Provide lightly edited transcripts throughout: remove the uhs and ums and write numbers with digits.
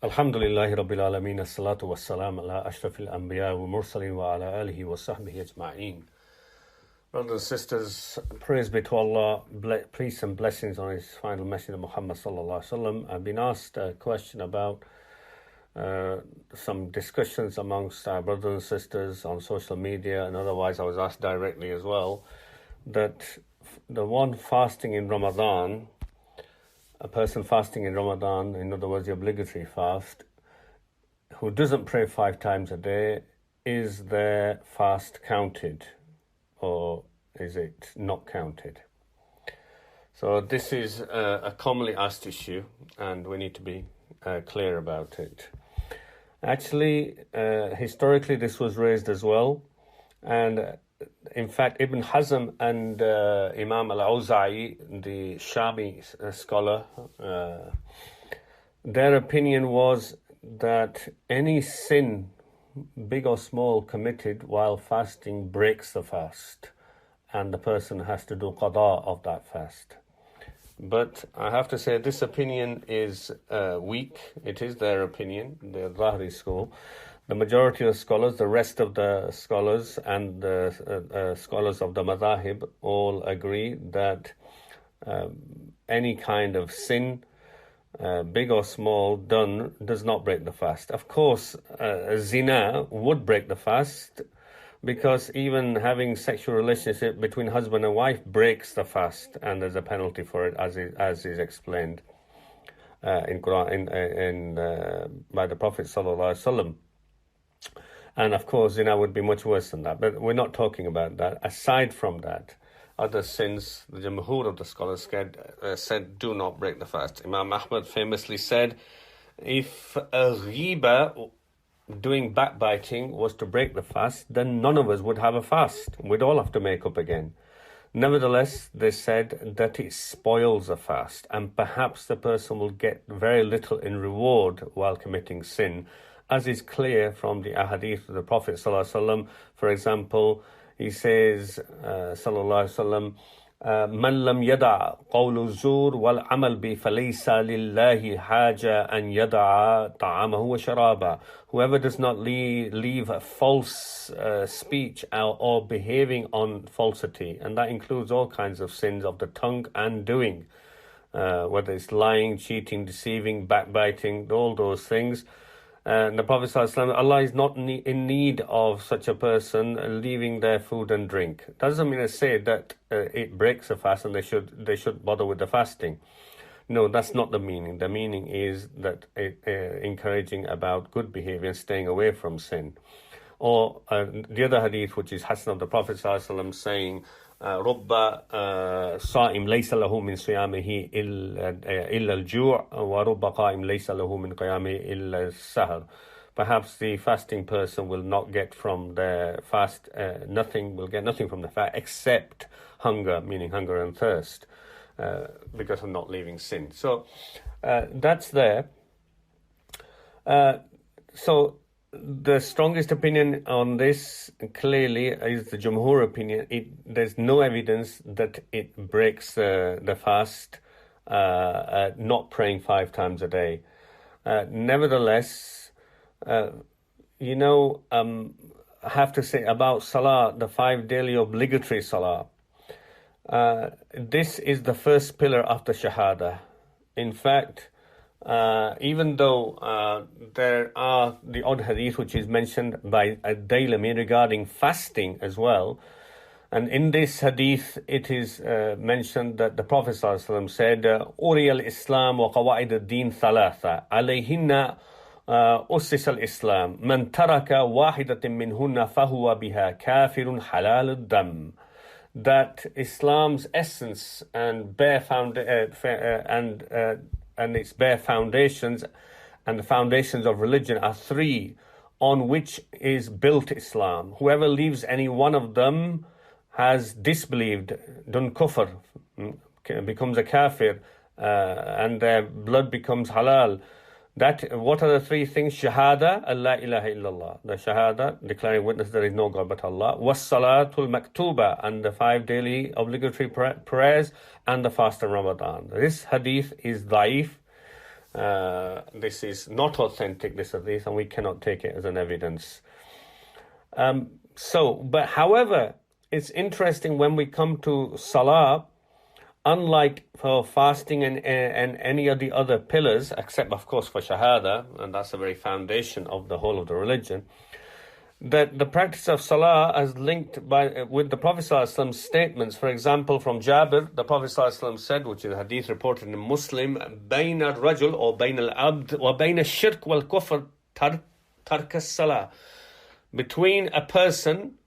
Alhamdulillahi Rabbil Alameen, as-salatu was-salam ala ashrafil anbiya wa mursalin wa ala alihi wa sahbihi ajma'een. Brothers and sisters, praise be to Allah, peace and blessings on His final messenger Muhammad sallallahu alaihi wasallam. I've been asked a question about some discussions amongst our brothers and sisters on social media, and otherwise I was asked directly as well, that the one fasting in Ramadan, a person fasting in Ramadan, in other words the obligatory fast, who doesn't pray 5 times a day, is their fast counted or is it not counted? So this is a commonly asked issue and we need to be clear about it. Actually, historically this was raised as well, and in fact Ibn Hazm and Imam al-Awza'i, the Shami scholar, their opinion was that any sin, big or small, committed while fasting breaks the fast, and the person has to do qada of that fast. But I have to say this opinion is weak. It is their opinion, the Zahri school. The majority of scholars, the rest of the scholars and the scholars of the madhahib all agree that any kind of sin, big or small, done does not break the fast. Of course, zina would break the fast, because even having sexual relationship between husband and wife breaks the fast, and there's a penalty for it, as is explained in Quran by the Prophet sallallahu alaihi wasallam. And of course, zina would be much worse than that. But we're not talking about that. Aside from that, other sins, the Jamhur of the scholars said do not break the fast. Imam Ahmad famously said, if a ghiba, doing backbiting, was to break the fast, then none of us would have a fast. We'd all have to make up again. Nevertheless, they said that it spoils a fast, and perhaps the person will get very little in reward while committing sin, as is clear from the ahadith of the Prophet sallallahu alaihi wasallam. For example, he says, sallallahu alaihi wasallam, من لم يدع قول الزور والعمل به فليس لله حاجة أن يدع طعامه وشرابه. Whoever does not leave a false speech or behaving on falsity, and that includes all kinds of sins of the tongue and doing, whether it's lying, cheating, deceiving, backbiting, all those things. And the Prophet ﷺ, Allah is not in need of such a person leaving their food and drink. That doesn't mean to say that it breaks a fast and they should bother with the fasting. No, that's not the meaning. The meaning is that encouraging about good behavior and staying away from sin. Or the other hadith, which is Hasan of the Prophet ﷺ, saying, رب صائم ليس له من صيامه إلا الجوع ورب قائم ليس له من قيامه إلا السهر. Perhaps the fasting person will not get from their fast will get nothing from the fast except hunger, meaning hunger and thirst, because of not leaving sin. So that's there. So the strongest opinion on this clearly is the Jumhur opinion. There's no evidence that it breaks the fast, not praying 5 times a day. Nevertheless, I have to say about Salah, the 5 daily obligatory Salah, this is the first pillar after Shahada. In fact, even though there are the odd hadith which is mentioned by Dailami regarding fasting as well, and in this hadith it is mentioned that the Prophet ﷺ said, "Uri al-Islam wa qawaid al-din thalatha, alayhinna أسس الإسلام من ترك واحدة منهن فهو بها كافر حلال الدم." That Islam's essence and and its bare foundations and the foundations of religion are 3 on which is built Islam. Whoever leaves any one of them has disbelieved, done kufr, becomes a kafir, and their blood becomes halal. What are the 3 things? Shahada, Allah ilaha illallah. The Shahada, declaring witness there is no God but Allah. Was Salatul Maktuba, and the 5 daily obligatory prayers, and the fast in Ramadan. This hadith is daif. This is not authentic, this hadith, and we cannot take it as an evidence. But however, it's interesting when we come to salah, unlike for fasting and any of the other pillars, except of course for shahada, and that's the very foundation of the whole of the religion, that the practice of salah is linked with the Prophet ﷺ's statements. For example, from Jabir, the Prophet ﷺ said, which is a hadith reported in Muslim, بَيْنَ الرَّجُلِ or بَيْنَ الْعَبْدِ وَبَيْنَ الشِّرْكِ وَالْكُفْرِ تَرْكَ الصَّلَاةِ. Between a person,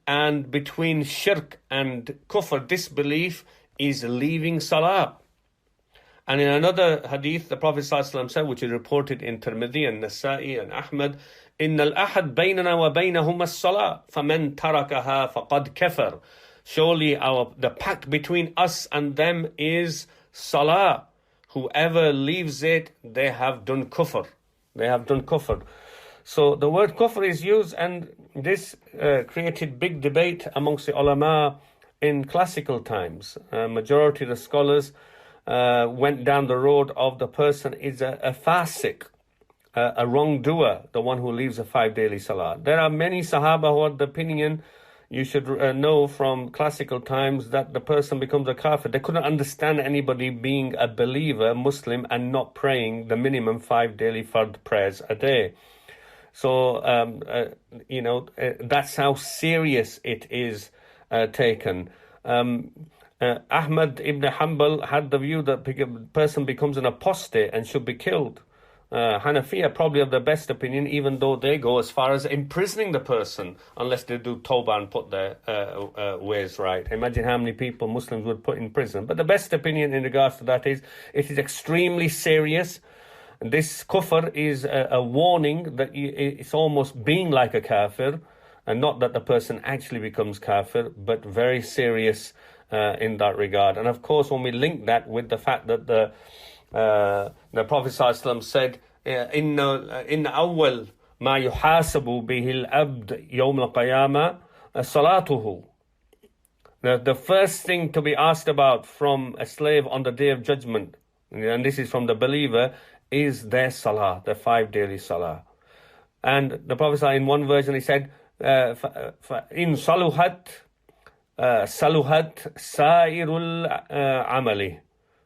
and between shirk and kufr, disbelief, is leaving salah. And in another hadith, the Prophet ﷺ said, which is reported in Tirmidhi and Nasa'i and Ahmad, إِنَّ الْأَحَدْ بَيْنَنَا وَبَيْنَهُمَ الصَّلَاةِ فَمَنْ تَرَكَهَا فَقَدْ كَفَرَ. Surely the pact between us and them is salah. Whoever leaves it, they have done kufr. They have done kufr. So the word kufr is used, and this created big debate amongst the ulama in classical times. Majority of the scholars went down the road of the person is a fasiq, a wrongdoer, the one who leaves a 5 daily salah. There are many Sahaba who had the opinion, you should know from classical times, that the person becomes a kafir. They couldn't understand anybody being a believer, Muslim, and not praying the minimum 5 daily fard prayers a day. So, that's how serious it is taken. Ahmad ibn Hanbal had the view that the person becomes an apostate and should be killed. Hanafiya probably have the best opinion, even though they go as far as imprisoning the person unless they do tawbah and put their ways right. Imagine how many people Muslims would put in prison. But the best opinion in regards to that is it is extremely serious. This kufr is a warning that it's almost being like a kafir, and not that the person actually becomes kafir, but very serious in that regard. And of course, when we link that with the fact that the Prophet ﷺ said, إن أول ما يحاسب به العبد يوم القيامة صلاته. The first thing to be asked about from a slave on the day of judgment, and this is from the believer, is their salah, their 5 daily salah. And the Prophet in one version he said, إن صلحت صلحت سائر العمل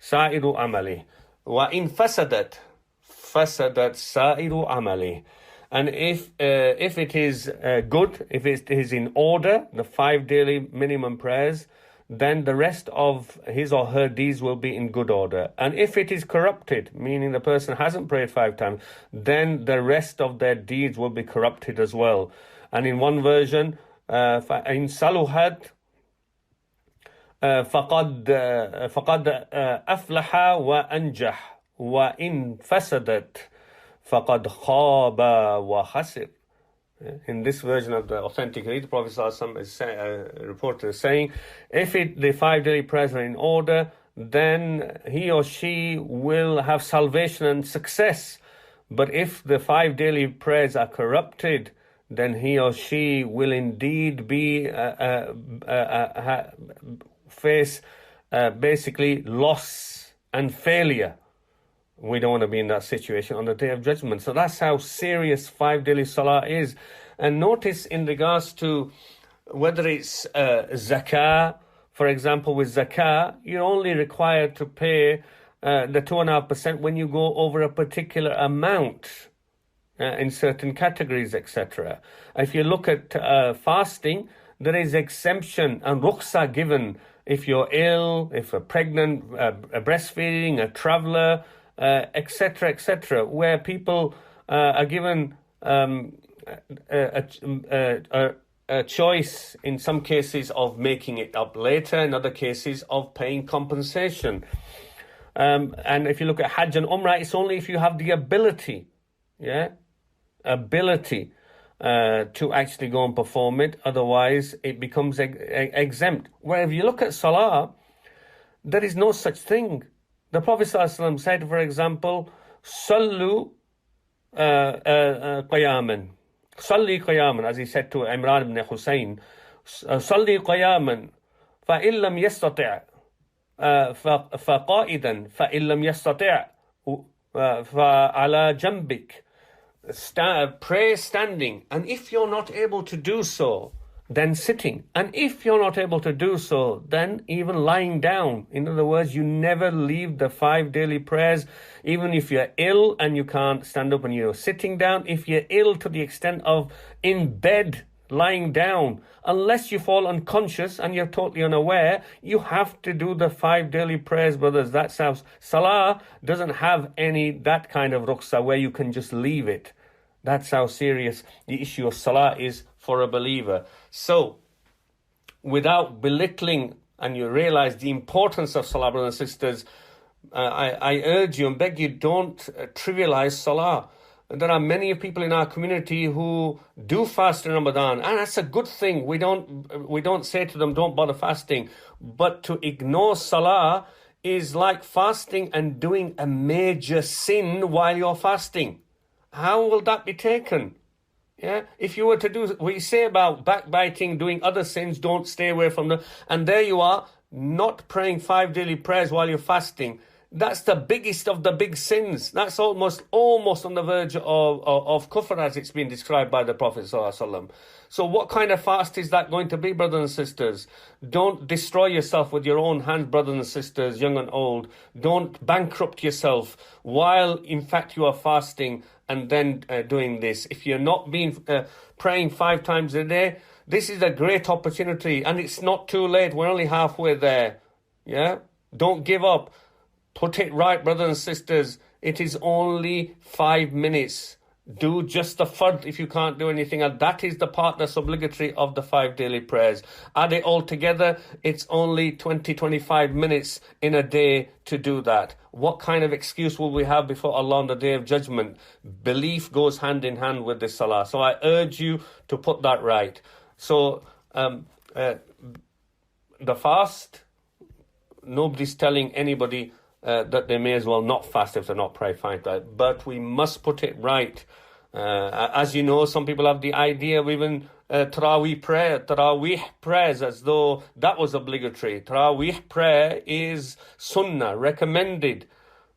سائر عمله وإن فسدت فسدت سائر عمله. And if it is good, if it is in order, the 5 daily minimum prayers, then the rest of his or her deeds will be in good order. And if it is corrupted, meaning the person hasn't prayed 5 times, then the rest of their deeds will be corrupted as well. And in one version, in saluhat فقد أفلح وأنجح وإن فسدت فقد خاب وخسر. In this version of the authentic hadith, the Prophet ﷺ is reported as saying, if the 5 daily prayers are in order, then he or she will have salvation and success. But if the 5 daily prayers are corrupted, then he or she will indeed face basically loss and failure. We don't want to be in that situation on the Day of Judgment. So that's how serious 5 daily salah is. And notice in regards to whether it's zakah, for example, with zakah, you're only required to pay the 2.5% when you go over a particular amount in certain categories, etc. If you look at fasting, there is exemption and rukhsa given if you're ill, if you're pregnant, breastfeeding, a traveler, etc., etc., where people are given a choice in some cases of making it up later, in other cases of paying compensation. And if you look at Hajj and Umrah, it's only if you have the ability to actually go and perform it. Otherwise, it becomes exempt. Where if you look at Salah, there is no such thing. The Prophet ﷺ said, for example, Sallu qiyaman. Salli qiyaman, as he said to Imran ibn Hussein, Salli qiyaman, فَإِن لَمْ يَسْتَطِعْ فَقَائِدًا فَإِن لَمْ يَسْتَطِعْ فَعَلَى جَنْبِكَ, pray standing. And if you're not able to do so, then sitting. And if you're not able to do so, then even lying down. In other words, you never leave the 5 daily prayers, even if you're ill and you can't stand up and you're sitting down. If you're ill to the extent of in bed, lying down, unless you fall unconscious and you're totally unaware, you have to do the 5 daily prayers, brothers. That's how Salah doesn't have any that kind of rukhsah where you can just leave it. That's how serious the issue of Salah is for a believer. So, without belittling, and you realize the importance of Salah, brothers and sisters, I urge you and beg you, don't trivialize Salah. There are many people in our community who do fast in Ramadan, and that's a good thing. We don't say to them, don't bother fasting. But to ignore Salah is like fasting and doing a major sin while you're fasting. How will that be taken? Yeah, if you were to do, we say about backbiting, doing other sins, don't stay away from them. And there you are, not praying 5 daily prayers while you're fasting. That's the biggest of the big sins. That's almost on the verge of kufr, as it's been described by the Prophet ﷺ. So what kind of fast is that going to be, brothers and sisters? Don't destroy yourself with your own hands, brothers and sisters, young and old. Don't bankrupt yourself while, in fact, you are fasting and then doing this. If you're not praying 5 times a day, this is a great opportunity, and it's not too late. We're only halfway there. Yeah? Don't give up. Put it right, brothers and sisters. It is only 5 minutes. Do just the fard if you can't do anything. And that is the part that's obligatory of the 5 daily prayers. Add it all together, it's only 20-25 minutes in a day to do that. What kind of excuse will we have before Allah on the Day of Judgment? Belief goes hand in hand with this salah. So I urge you to put that right. So the fast, nobody's telling anybody that they may as well not fast if they're not praying 5 times. But we must put it right. As you know, some people have the idea of even Taraweeh prayers as though that was obligatory. Taraweeh prayer is sunnah, recommended,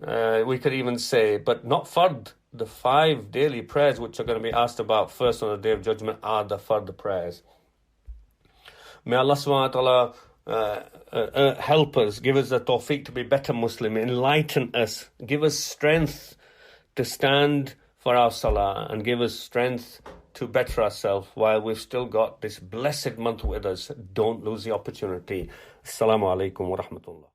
we could even say, but not fard. The 5 daily prayers which are going to be asked about first on the Day of Judgment are the fard prayers. May Allah subhanahu wa ta'ala help us, give us the tawfiq to be better Muslim, enlighten us, give us strength to stand for our salah, and give us strength to better ourselves while we've still got this blessed month with us. Don't lose the opportunity. Assalamu alaikum wa rahmatullah.